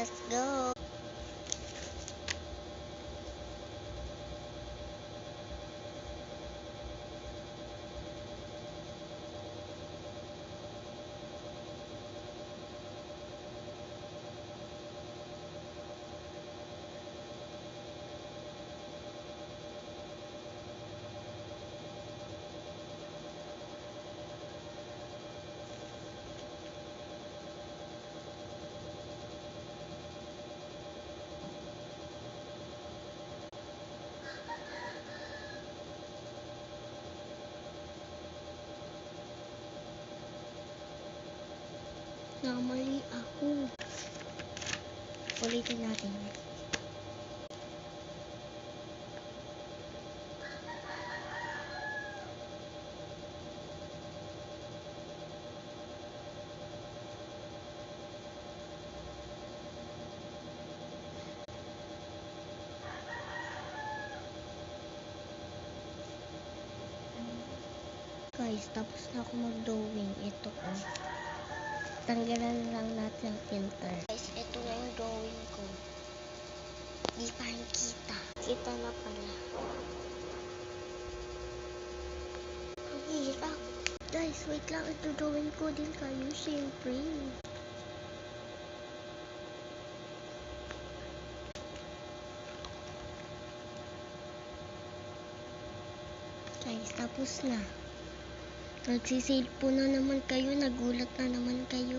Let's go! Namali ako. Ulitin natin. Guys, tapos na ako mag-drawing. Ito ko. Tanggalan lang natin ang filter. Guys, ito na yung drawing ko. Di pa rin kita. Kita na pala. Ang hirap. Guys, wait lang. Ito drawing ko din kayo. Siyempre. Guys, tapos na. Nagsisale po na naman kayo. Nagulat na naman kayo.